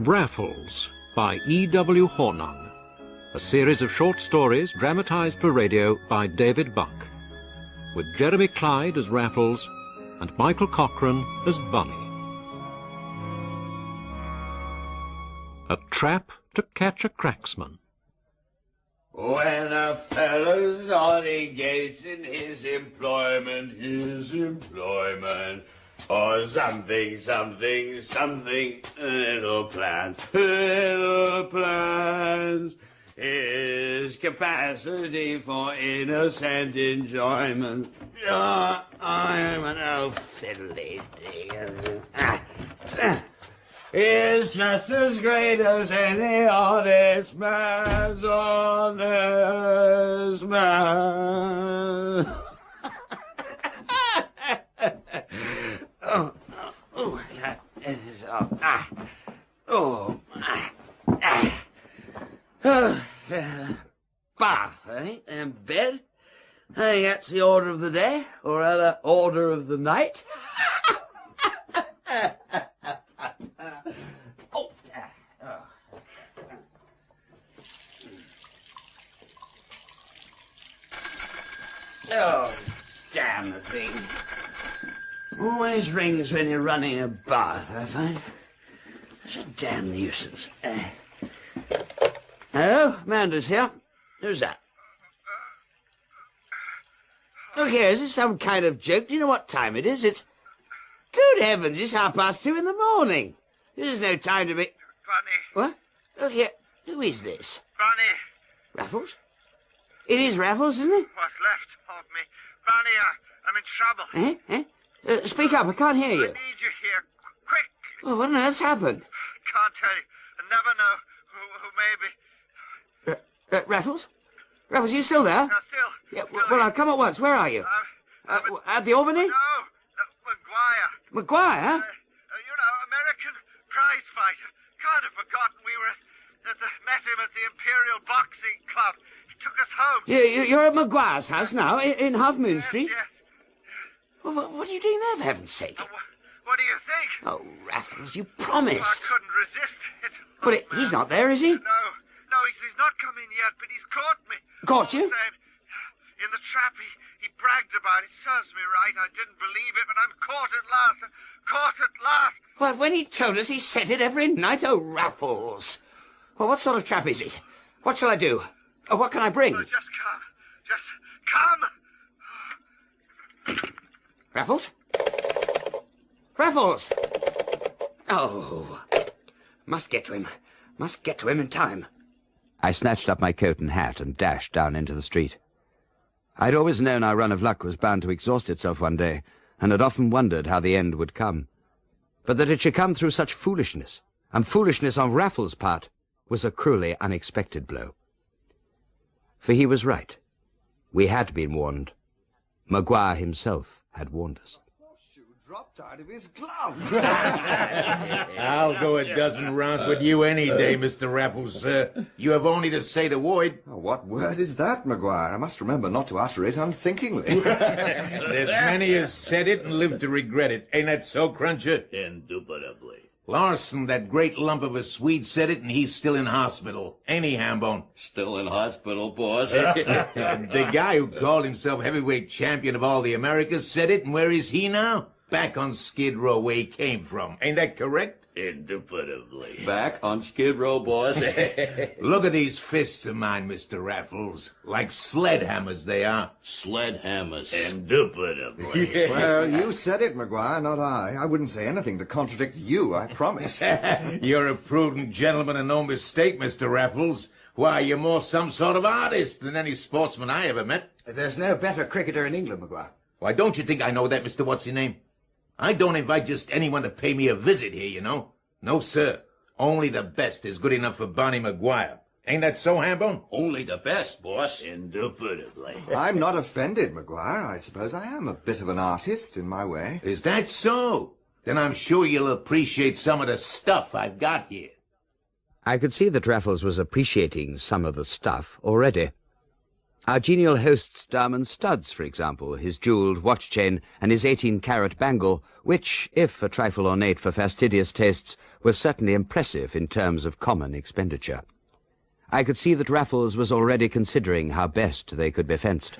Raffles by E.W. Hornung, a series of short stories dramatised for radio by David Buck, with Jeremy Clyde as Raffles and Michael Cochrane as Bunny. A trap to catch a cracksman. When a fellow's not engaged in his employment, or something, little plans, his capacity for innocent enjoyment. I'm an old fiddly thing. Is just as great as any honest man's honest man. Bath, eh? And bed. I think that's the order of the day, or rather, order of the night. Oh, damn the thing. Always rings when you're running a bath, I find. It's a damn nuisance. Hello, Manders here. Who's that? Look here, is this some kind of joke? Do you know what time it is? It's... Good heavens, it's 2:30 in the morning. This is no time to be... Bunny. What? Look here, who is this? Bunny. Raffles? It is Raffles, isn't it? What's left of me. Bunny, I'm in trouble. Speak up, I can't hear you. I need you here. Quick. Oh, what on earth's happened? Can't tell you. I never know who may be. Raffles? Raffles, you still there? No, still. Yeah, well, I'll come at once. Where are you? At the Albany? No, Maguire. Maguire? American prize fighter. Can't have forgotten we were met him at the Imperial Boxing Club. He took us home. You're at Maguire's house now, in Half Moon Street? Yes. Well, what are you doing there, for heaven's sake? What do you think? Oh, Raffles, you promised. I couldn't resist it. Well, he's not there, is he? No, he's not come in yet, but he's caught me. Caught you? In the trap, he bragged about it. Serves me right. I didn't believe it, but I'm caught at last. Caught at last. Well, when he told us he set it every night, oh, Raffles. Well, what sort of trap is it? What shall I do? What can I bring? Just come. Just come. Raffles? Raffles! Oh, must get to him. Must get to him in time. I snatched up my coat and hat and dashed down into the street. I'd always known our run of luck was bound to exhaust itself one day, and had often wondered how the end would come. But that it should come through such foolishness, and foolishness on Raffles' part, was a cruelly unexpected blow. For he was right. We had been warned. Maguire himself had warned us. Dropped out of his glove. I'll go a dozen rounds with you any day, Mr. Raffles, sir. You have only to say the word. Oh, what word is that, Maguire? I must remember not to utter it unthinkingly. There's many as said it and lived to regret it. Ain't that so, Cruncher? Indubitably. Larson, that great lump of a Swede, said it, and he's still in hospital. Ain't he, Hambone? Still in hospital, boss. The guy who called himself heavyweight champion of all the Americas said it, and where is he now? Back on Skid Row where he came from. Ain't that correct? Indubitably. Back on Skid Row, boss. Look at these fists of mine, Mr. Raffles. Like sled hammers they are. Sled hammers. Indubitably. Well, you said it, Maguire, not I. I wouldn't say anything to contradict you, I promise. You're a prudent gentleman and no mistake, Mr. Raffles. Why, you're more some sort of artist than any sportsman I ever met. There's no better cricketer in England, Maguire. Why, don't you think I know that, Mr. What's-Your-Name? I don't invite just anyone to pay me a visit here, you know. No, sir. Only the best is good enough for Barney Maguire. Ain't that so, Hambone? Only the best, boss. Indubitably. I'm not offended, Maguire. I suppose I am a bit of an artist in my way. Is that so? Then I'm sure you'll appreciate some of the stuff I've got here. I could see that Raffles was appreciating some of the stuff already. Our genial host's diamond studs, for example, his jewelled watch chain and his 18-carat bangle, which, if a trifle ornate for fastidious tastes, was certainly impressive in terms of common expenditure. I could see that Raffles was already considering how best they could be fenced.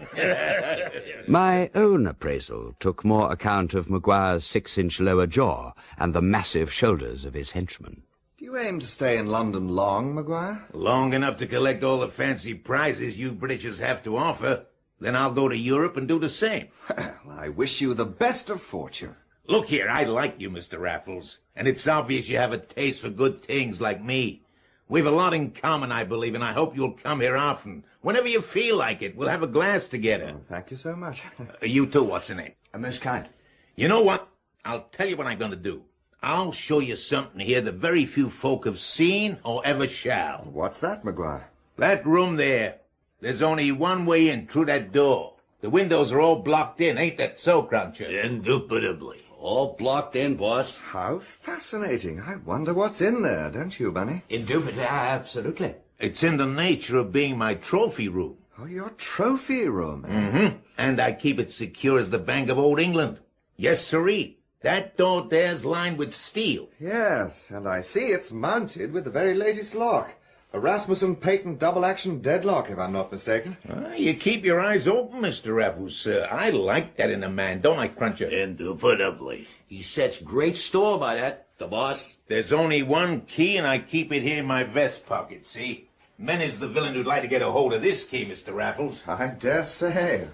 My own appraisal took more account of Maguire's 6-inch lower jaw and the massive shoulders of his henchman. Do you aim to stay in London long, Maguire? Long enough to collect all the fancy prizes you Britishers have to offer. Then I'll go to Europe and do the same. Well, I wish you the best of fortune. Look here, I like you, Mr. Raffles. And it's obvious you have a taste for good things like me. We've a lot in common, I believe, and I hope you'll come here often. Whenever you feel like it, we'll have a glass together. Oh, thank you so much. You too, what's the name? Most kind. You know what? I'll tell you what I'm going to do. I'll show you something here that very few folk have seen or ever shall. What's that, Maguire? That room there. There's only one way in through that door. The windows are all blocked in, ain't that so, Cruncher? Indubitably. All blocked in, boss. How fascinating. I wonder what's in there, don't you, Bunny? Indubitably, absolutely. It's in the nature of being my trophy room. Oh, your trophy room. Mm-hmm. And I keep it secure as the Bank of Old England. Yes, sirree. That door there's lined with steel. Yes, and I see it's mounted with the very latest lock. A Rasmussen patent double-action deadlock, if I'm not mistaken. You keep your eyes open, Mr. Raffles, sir. I like that in a man, don't I, Cruncher? Indubitably. He sets great store by that, the boss. There's only one key, and I keep it here in my vest pocket, see? Many's the villain who'd like to get a hold of this key, Mr. Raffles. I dare say.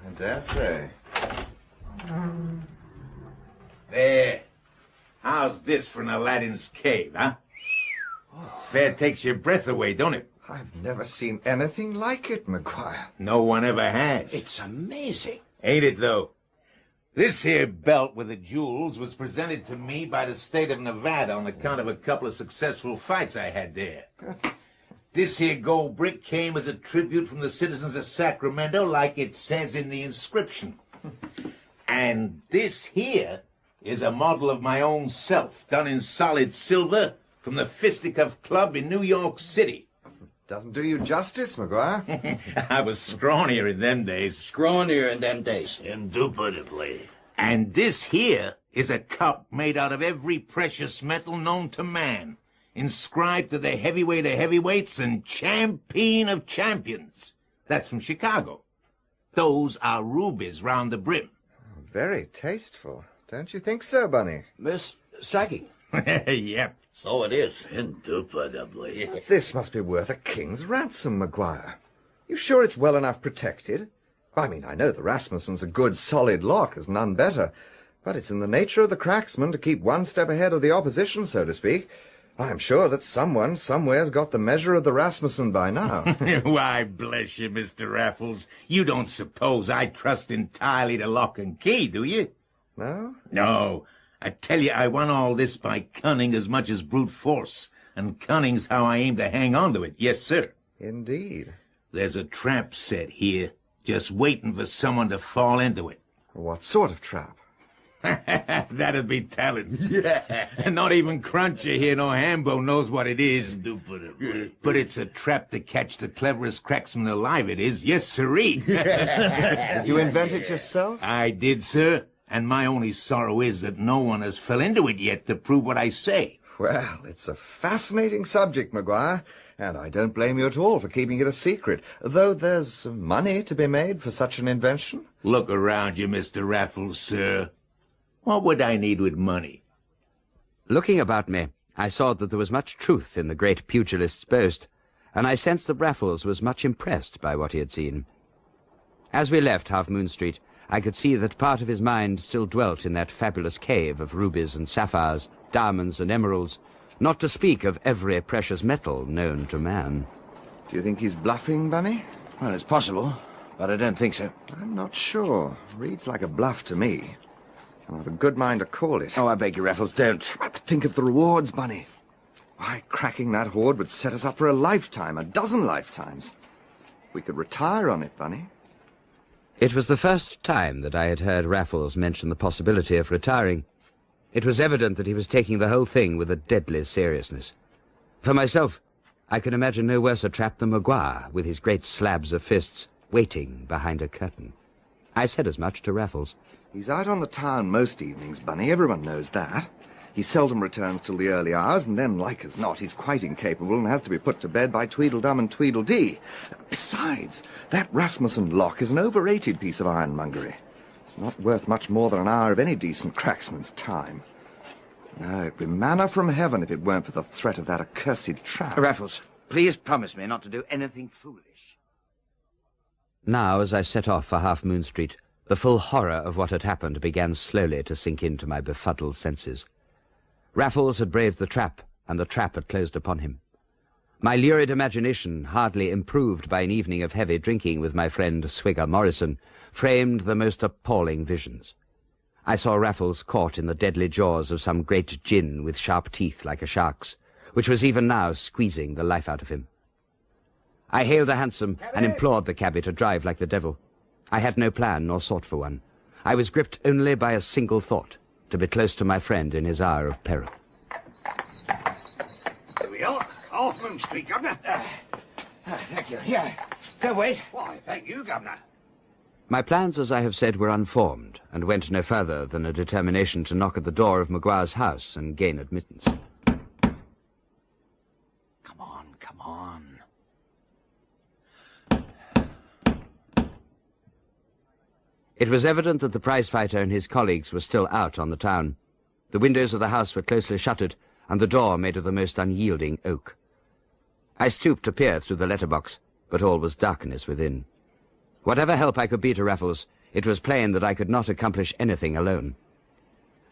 There. How's this for an Aladdin's cave, huh? Fair takes your breath away, don't it? I've never seen anything like it, Maguire. No one ever has. It's amazing. Ain't it, though? This here belt with the jewels was presented to me by the state of Nevada on account of a couple of successful fights I had there. This here gold brick came as a tribute from the citizens of Sacramento, like it says in the inscription. And this here is a model of my own self, done in solid silver from the Fisticuff Club in New York City. Doesn't do you justice, Maguire. I was scrawnier in them days. Scrawnier in them days. Indubitably. And this here is a cup made out of every precious metal known to man, inscribed to the heavyweight of heavyweights and champion of champions. That's from Chicago. Those are rubies round the brim. Very tasteful. Don't you think so, Bunny? Miss Striking. Yep. So it is. Indubitably. This must be worth a king's ransom, Maguire. You sure it's well enough protected? I mean, I know the Rasmussen's a good, solid lock, as none better, but it's in the nature of the Cracksman to keep one step ahead of the opposition, so to speak. I'm sure that someone, somewhere's got the measure of the Rasmussen by now. Why, bless you, Mr. Raffles. You don't suppose I trust entirely to lock and key, do you? No? No. I tell you, I won all this by cunning as much as brute force, and cunning's how I aim to hang on to it. Yes, sir. Indeed. There's a trap set here, just waiting for someone to fall into it. What sort of trap? That'd be talent. Yeah. Not even Cruncher here nor Hambo knows what it is. Indubitably. But it's a trap to catch the cleverest cracksman alive, it is. Yes, sirree. Did you invent it yourself? I did, sir. And my only sorrow is that no one has fell into it yet to prove what I say. Well, it's a fascinating subject, Maguire, and I don't blame you at all for keeping it a secret, though there's money to be made for such an invention. Look around you, Mr. Raffles, sir. What would I need with money? Looking about me, I saw that there was much truth in the great pugilist's boast, and I sensed that Raffles was much impressed by what he had seen. As we left Half Moon Street, I could see that part of his mind still dwelt in that fabulous cave of rubies and sapphires, diamonds and emeralds, not to speak of every precious metal known to man. Do you think he's bluffing, Bunny? Well, it's possible, but I don't think so. I'm not sure. Reads like a bluff to me. And I've a good mind to call it. Oh, I beg you, Raffles, don't. But think of the rewards, Bunny. Why, cracking that hoard would set us up for a lifetime, a dozen lifetimes. We could retire on it, Bunny. It was the first time that I had heard Raffles mention the possibility of retiring. It was evident that he was taking the whole thing with a deadly seriousness. For myself, I could imagine no worse a trap than Maguire, with his great slabs of fists, waiting behind a curtain. I said as much to Raffles. He's out on the town most evenings, Bunny. Everyone knows that. He seldom returns till the early hours, and then, like as not, he's quite incapable and has to be put to bed by Tweedledum and Tweedledee. Besides, that Rasmussen lock is an overrated piece of ironmongery. It's not worth much more than an hour of any decent cracksman's time. No, it'd be manna from heaven if it weren't for the threat of that accursed trap. Raffles, please promise me not to do anything foolish. Now, as I set off for Half Moon Street, the full horror of what had happened began slowly to sink into my befuddled senses. Raffles had braved the trap, and the trap had closed upon him. My lurid imagination, hardly improved by an evening of heavy drinking with my friend Swigger Morrison, framed the most appalling visions. I saw Raffles caught in the deadly jaws of some great gin with sharp teeth like a shark's, which was even now squeezing the life out of him. I hailed a hansom and implored the cabby to drive like the devil. I had no plan nor sought for one. I was gripped only by a single thought, to be close to my friend in his hour of peril. Here we are, Half Moon Street, Governor. Thank you. Yeah, don't wait. Why, thank you, Governor. My plans, as I have said, were unformed, and went no further than a determination to knock at the door of Maguire's house and gain admittance. Come on, come on. It was evident that the prize-fighter and his colleagues were still out on the town. The windows of the house were closely shuttered, and the door made of the most unyielding oak. I stooped to peer through the letterbox, but all was darkness within. Whatever help I could be to Raffles, it was plain that I could not accomplish anything alone.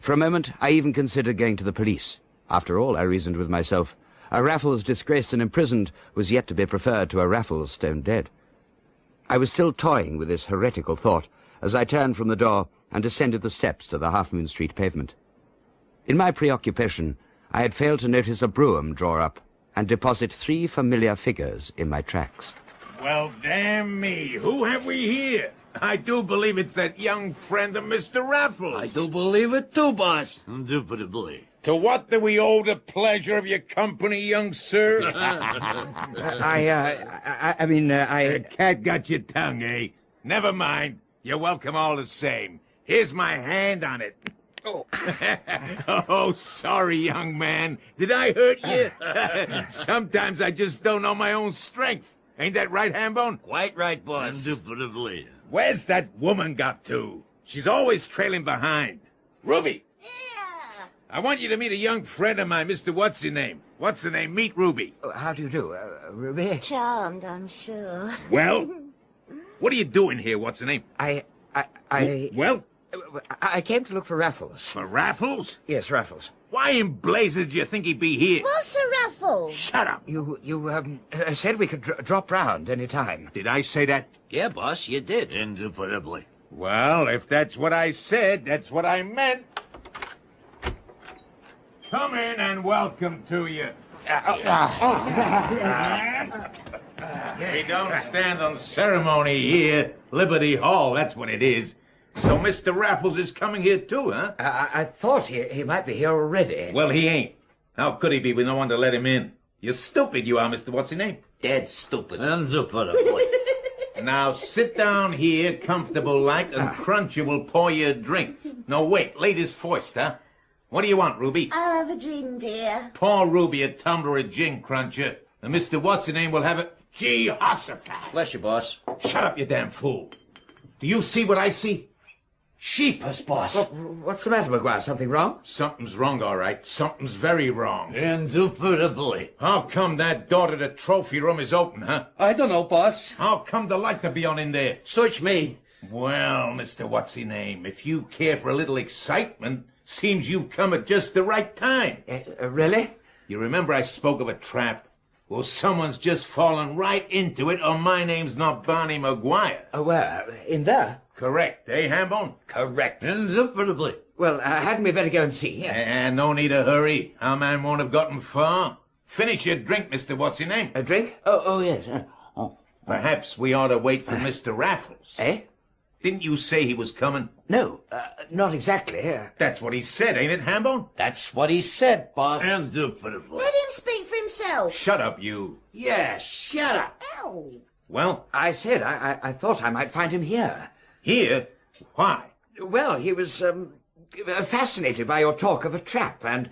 For a moment, I even considered going to the police. After all, I reasoned with myself, a Raffles disgraced and imprisoned was yet to be preferred to a Raffles stone dead. I was still toying with this heretical thought as I turned from the door and descended the steps to the Half Moon Street pavement. In my preoccupation, I had failed to notice a brougham draw up and deposit 3 familiar figures in my tracks. Well, damn me, who have we here? I do believe it's that young friend of Mr. Raffles. I do believe it too, boss. Indubitably. To what do we owe the pleasure of your company, young sir? I Cat got your tongue, eh? Never mind. You're welcome all the same. Here's my hand on it. Oh, oh, sorry, young man. Did I hurt you? Sometimes I just don't know my own strength. Ain't that right, Hambone? Quite right, boss. Indubitably. Where's that woman got to? She's always trailing behind. Ruby! Yeah. I want you to meet a young friend of mine, Mr. What's-her-name. What's-her-name? Meet Ruby. How do you do, Ruby? Charmed, I'm sure. Well? What are you doing here, What's-her-name? Well? I came to look for Raffles. For Raffles? Yes, Raffles. Why in blazes do you think he'd be here? What's a Raffles? Shut up! You said we could drop round any time. Did I say that? Yeah, boss, you did. Indubitably. Well, if that's what I said, that's what I meant. Come in and welcome to you. We don't stand on ceremony here. Liberty Hall, that's what it is. So Mr. Raffles is coming here too, huh? I thought he might be here already. Well, he ain't. How could he be with no one to let him in? You're stupid, you are, Mr. What's-his-name? Dead stupid. Indubitably. Now sit down here, comfortable like, and Cruncher will pour you a drink. No, wait, ladies first, huh? What do you want, Ruby? I'll have a gin, dear. Pour Ruby a tumbler of gin, Cruncher. And Mr. What's-his-name will have it. Jehoshaphat! Bless you, boss. Shut up, you damn fool. Do you see what I see? Sheepus, boss. What's the matter, Maguire? Something wrong? Something's wrong, all right. Something's very wrong. Indubitably. How come that door to the trophy room is open, huh? I don't know, boss. How come the light to be on in there? Search me. Well, Mr. What's-his-name, if you care for a little excitement, seems you've come at just the right time. Really? You remember I spoke of a trap? Well, someone's just fallen right into it, or my name's not Barney Maguire. Where? In there? Correct, eh, Hambone? Correct. Indubitably. Well, hadn't we better go and see? And no need to hurry. Our man won't have gotten far. Finish your drink, Mr. What's-his-name. A drink? Oh, yes. Perhaps we ought to wait for Mr. Raffles. Eh? Didn't you say he was coming? No, not exactly. That's what he said, ain't it, Hambone? That's what he said, boss. Indubitably. Let him speak for himself. Shut up, you. Yeah, shut up. Ow. Well? I said I thought I might find him here. Here? Why? Well, he was fascinated by your talk of a trap, and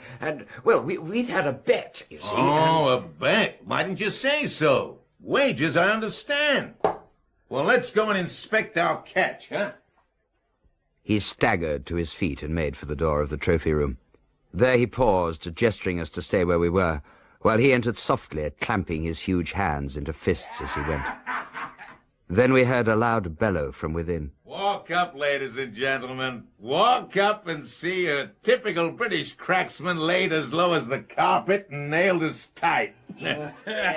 well, we'd had a bet, you see. Oh, a bet. Why didn't you say so? Wages, I understand. Well, let's go and inspect our catch, huh? He staggered to his feet and made for the door of the trophy room. There he paused, gesturing us to stay where we were, while he entered softly, clamping his huge hands into fists as he went. Then we heard a loud bellow from within. Walk up, ladies and gentlemen. Walk up and see a typical British cracksman laid as low as the carpet and nailed as tight.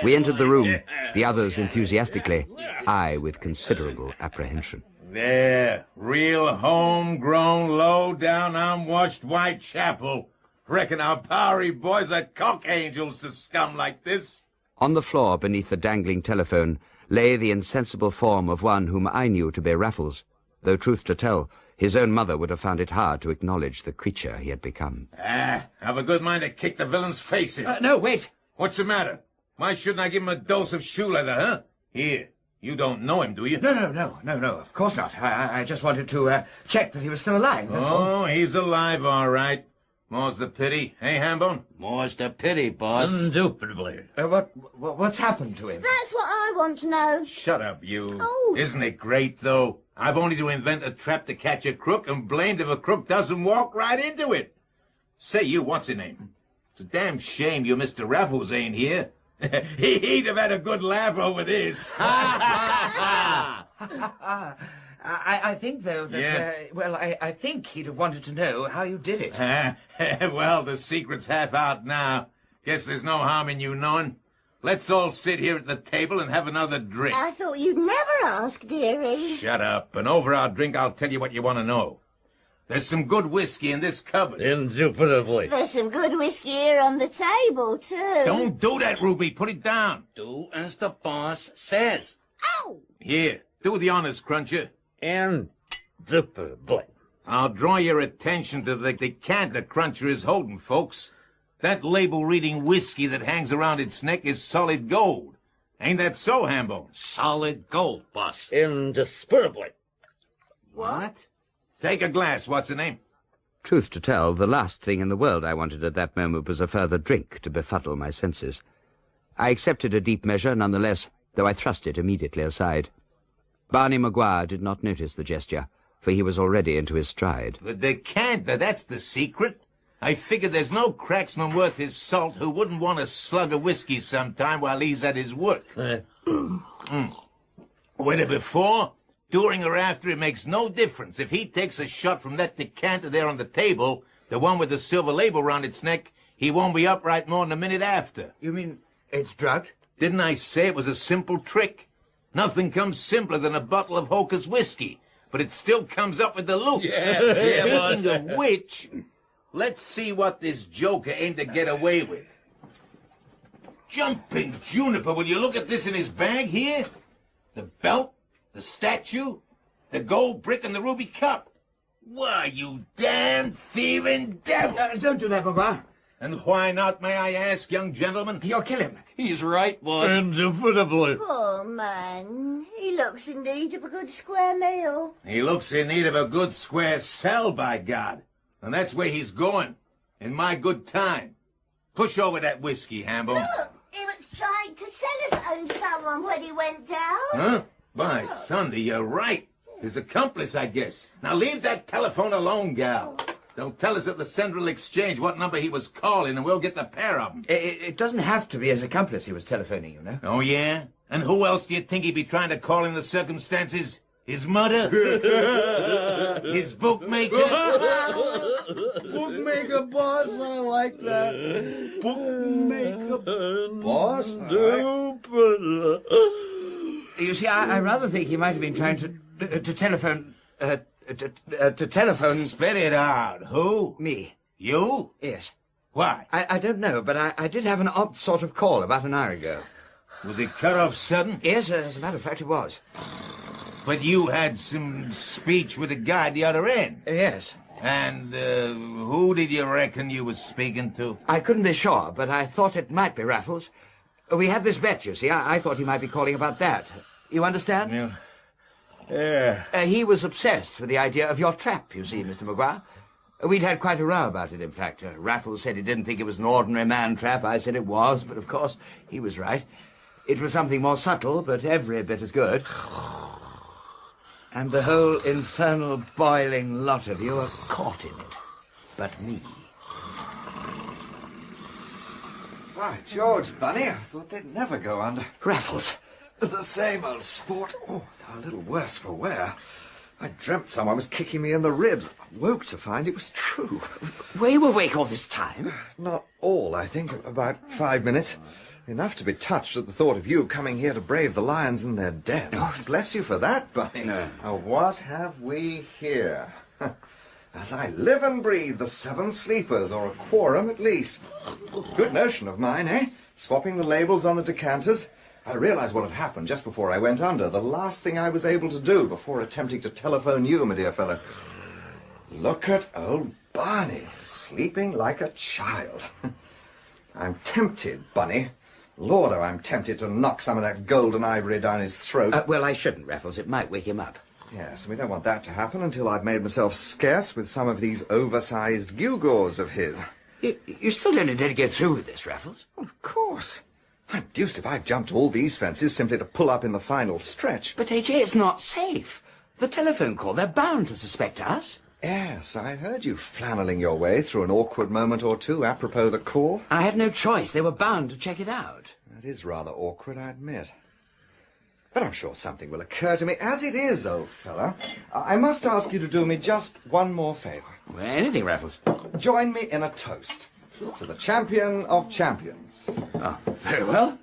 We entered the room, the others enthusiastically, I with considerable apprehension. There, real homegrown, low-down, unwashed Whitechapel. Reckon our Bowery boys are cock angels to scum like this. On the floor beneath the dangling telephone lay the insensible form of one whom I knew to be Raffles, though truth to tell, his own mother would have found it hard to acknowledge the creature he had become. Have a good mind to kick the villain's face in. No, wait. What's the matter? Why shouldn't I give him a dose of shoe leather, huh? Here, you don't know him, do you? No, of course not. I just wanted to check that he was still alive, that's all. Oh, he's alive, all right. More's the pity, eh, Hambone? More's the pity, boss. Indubitably. What's happened to him? That's what I want to know. Shut up, you. Oh. Isn't it great, though? I've only to invent a trap to catch a crook, and blamed if a crook doesn't walk right into it. Say, you, what's your name? It's a damn shame your Mr. Raffles ain't here. He'd have had a good laugh over this. I think, though, that, Yeah. I think he'd have wanted to know how you did it. Well, the secret's half out now. Guess there's no harm in you knowing. Let's all sit here at the table and have another drink. I thought you'd never ask, dearie. Shut up, and over our drink I'll tell you what you want to know. There's some good whiskey in this cupboard. Indubitably. There's some good whiskey here on the table, too. Don't do that, Ruby. Put it down. Do as the boss says. Ow! Here, do the honors, Cruncher. Indubitably. I'll draw your attention to the decanter Cruncher is holding, folks. That label-reading whiskey that hangs around its neck is solid gold. Ain't that so, Hambone? Solid gold, boss. Indisputably. What? Take a glass, what's the name? Truth to tell, the last thing in the world I wanted at that moment was a further drink to befuddle my senses. I accepted a deep measure nonetheless, though I thrust it immediately aside. Barney Maguire did not notice the gesture, for he was already into his stride. The decanter, that's the secret. I figure there's no cracksman worth his salt who wouldn't want a slug of whiskey sometime while he's at his work. Whether before, during or after, it makes no difference. If he takes a shot from that decanter there on the table, the one with the silver label round its neck, he won't be upright more than a minute after. You mean it's drugged? Didn't I say it was a simple trick? Nothing comes simpler than a bottle of Hocus whiskey, but it still comes up with the loop. Speaking of which, let's see what this joker aimed to get away with. Jumping Juniper, will you look at this in his bag here? The belt, the statue, the gold brick, and the ruby cup. Why, you damn thieving devil! Don't do that, Maguire. And why not, may I ask, young gentleman? You'll kill him. He's right, boss. Indubitably. Poor man. He looks in need of a good square meal. He looks in need of a good square cell, by God. And that's where he's going, in my good time. Push over that whiskey, Hambone. Look, he was trying to telephone someone when he went down. Huh? By thunder, you're right. His accomplice, I guess. Now leave that telephone alone, gal. They'll tell us at the Central Exchange what number he was calling, and we'll get the pair of them. It doesn't have to be his accomplice he was telephoning, you know. Oh, yeah? And who else do you think he'd be trying to call in the circumstances? His mother? His bookmaker? Bookmaker, boss, I like that. Bookmaker, boss. You see, I rather think he might have been trying to telephone... to telephone... Spit it out. Who? Me. You? Yes. Why? I don't know, but I did have an odd sort of call about an hour ago. Was it cut off sudden? Yes, as a matter of fact, it was. But you had some speech with a guy at the other end. Yes. And who did you reckon you was speaking to? I couldn't be sure, but I thought it might be Raffles. We had this bet, you see. I thought he might be calling about that. You understand? Yeah. Yeah. He was obsessed with the idea of your trap, you see, Mr. Maguire. We'd had quite a row about it, in fact. Raffles said he didn't think it was an ordinary man-trap. I said it was, but of course, he was right. It was something more subtle, but every bit as good. And the whole infernal boiling lot of you are caught in it. But me. By George, Bunny, I thought they'd never go under. Raffles. The same old sport. Oh, a little worse for wear. I dreamt someone was kicking me in the ribs. I woke to find it was true. Were you awake all this time? Not all, I think. About 5 minutes. Enough to be touched at the thought of you coming here to brave the lions in their den. Oh, bless you for that, Bunny. No. Now, what have we here? As I live and breathe, the 7 sleepers, or a quorum at least. Good notion of mine, eh? Swapping the labels on the decanters. I realized what had happened just before I went under. The last thing I was able to do before attempting to telephone you, my dear fellow. Look at old Barney, sleeping like a child. I'm tempted, Bunny. Lord, oh, I'm tempted to knock some of that gold and ivory down his throat. Well, I shouldn't, Raffles. It might wake him up. Yes, we don't want that to happen until I've made myself scarce with some of these oversized gewgaws of his. You still don't intend to go through with this, Raffles? Well, of course. I'm deuced if I've jumped all these fences simply to pull up in the final stretch. But, AJ, it's not safe. The telephone call, they're bound to suspect us. Yes, I heard you flanneling your way through an awkward moment or two apropos the call. I had no choice. They were bound to check it out. That is rather awkward, I admit. But I'm sure something will occur to me. As it is, old fellow, I must ask you to do me just one more favour. Well, anything, Raffles. Join me in a toast to the champion of champions. Oh, very well.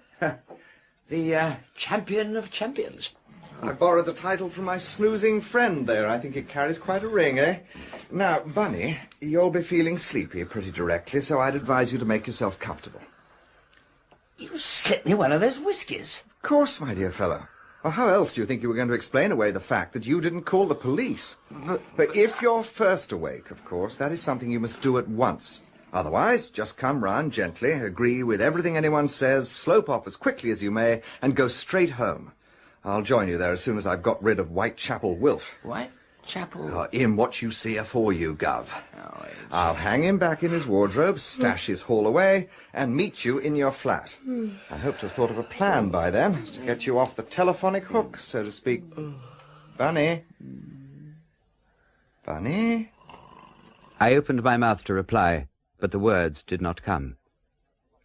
The champion of champions. I borrowed the title from my snoozing friend there. I think it carries quite a ring, eh? Now, Bunny, you'll be feeling sleepy pretty directly, so I'd advise you to make yourself comfortable. You slipped me one of those whiskies. Of course, my dear fellow. Well, how else do you think you were going to explain away the fact that you didn't call the police? But if you're first awake, of course, that is something you must do at once. Otherwise, just come round gently, agree with everything anyone says, slope off as quickly as you may, and go straight home. I'll join you there as soon as I've got rid of Whitechapel Wilf. Whitechapel? In what you see afore you, Gov. Oh, I'll hang him back in his wardrobe, stash his haul away, and meet you in your flat. I hope to have thought of a plan by then, to get you off the telephonic hook, so to speak. Bunny? Bunny? I opened my mouth to reply, but the words did not come.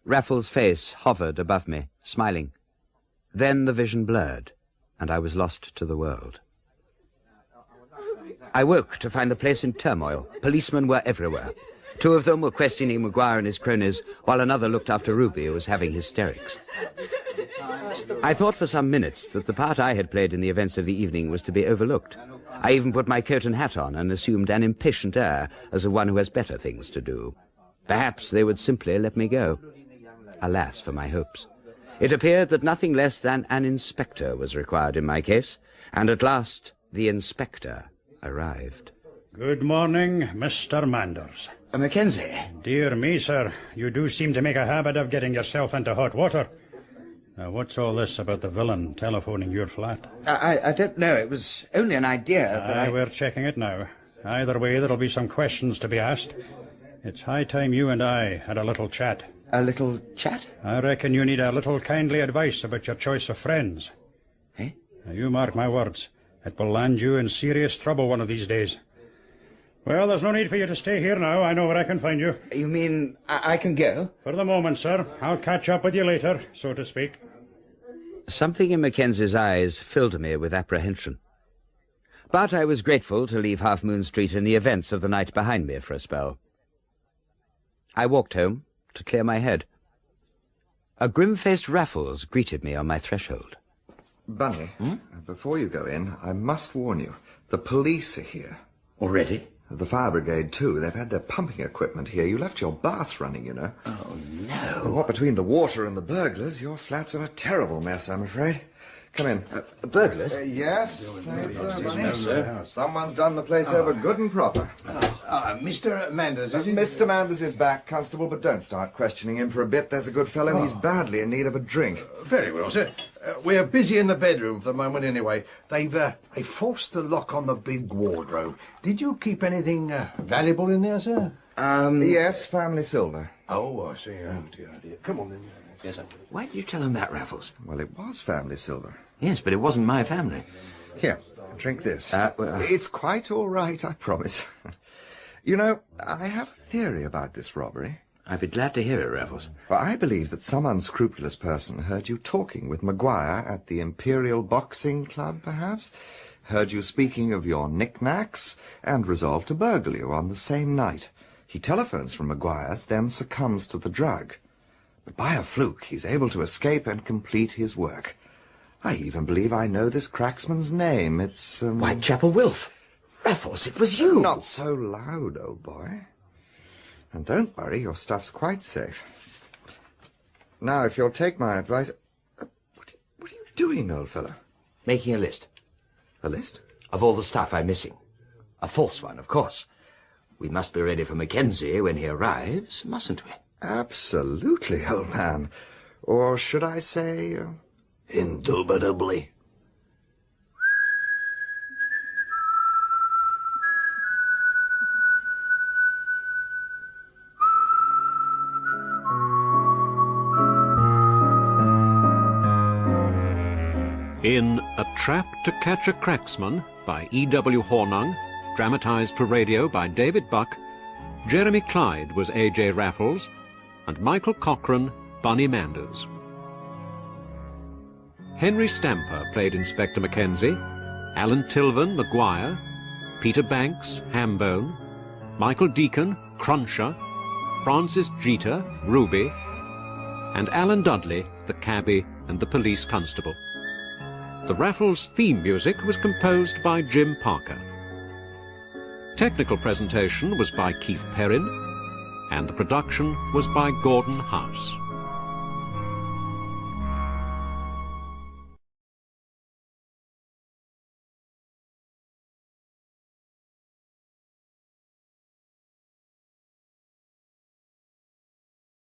Raffles' face hovered above me, smiling. Then the vision blurred, and I was lost to the world. I woke to find the place in turmoil. Policemen were everywhere. 2 of them were questioning Maguire and his cronies, while another looked after Ruby, who was having hysterics. I thought for some minutes that the part I had played in the events of the evening was to be overlooked. I even put my coat and hat on and assumed an impatient air as of one who has better things to do. Perhaps they would simply let me go. Alas for my hopes. It appeared that nothing less than an inspector was required in my case, and at last the inspector arrived. Good morning, Mr. Manders. Mackenzie. Dear me, sir, you do seem to make a habit of getting yourself into hot water. Now, what's all this about the villain telephoning your flat? I don't know. It was only an idea. That We're checking it now. Either way, there'll be some questions to be asked. It's high time you and I had a little chat. A little chat? I reckon you need a little kindly advice about your choice of friends. Eh? Now, you mark my words. It will land you in serious trouble one of these days. Well, there's no need for you to stay here now. I know where I can find you. You mean I can go? For the moment, sir. I'll catch up with you later, so to speak. Something in Mackenzie's eyes filled me with apprehension. But I was grateful to leave Half Moon Street and the events of the night behind me for a spell. I walked home to clear my head. A grim-faced Raffles greeted me on my threshold. Bunny, before you go in, I must warn you. The police are here. Already? The fire brigade, too. They've had their pumping equipment here. You left your bath running, you know. Oh, no. What between the water and the burglars, your flat's in a terrible mess, I'm afraid. Come in. Burglars? Yes. Someone's done the place over good and proper. Mr. Manders, is it? Mr. Manders is back, Constable, but don't start questioning him for a bit. There's a good fellow. He's badly in need of a drink. Very well, sir. we're busy in the bedroom for the moment anyway. They forced the lock on the big wardrobe. Did you keep anything valuable in there, sir? Yes, family silver. Oh, I see. Oh, dear, oh dear. Come on, then. Yes, sir. Why did you tell him that, Raffles? Well, it was family silver. Yes, but it wasn't my family. Here, drink this. It's quite all right, I promise. You know, I have a theory about this robbery. I'd be glad to hear it, Raffles. Well, I believe that some unscrupulous person heard you talking with Maguire at the Imperial Boxing Club, perhaps? Heard you speaking of your knickknacks, and resolved to burgle you on the same night. He telephones from Maguire's, then succumbs to the drug. But by a fluke, he's able to escape and complete his work. I even believe I know this cracksman's name. It's, Whitechapel Wilf. Raffles, it was you. Not so loud, old boy. And don't worry, your stuff's quite safe. Now, if you'll take my advice... What are you doing, old fellow? Making a list. A list? Of all the stuff I'm missing. A false one, of course. We must be ready for Mackenzie when he arrives, mustn't we? Absolutely, old man. Or should I say... Indubitably. In A Trap to Catch a Cracksman by E.W. Hornung, dramatised for radio by David Buck, Jeremy Clyde was A.J. Raffles, and Michael Cochrane, Bunny Manders. Henry Stamper played Inspector Mackenzie, Alan Tilvan, Maguire, Peter Banks, Hambone, Michael Deacon, Cruncher, Francis Jeter, Ruby, and Alan Dudley, the cabby and the police constable. The Raffles theme music was composed by Jim Parker. Technical presentation was by Keith Perrin, and the production was by Gordon House.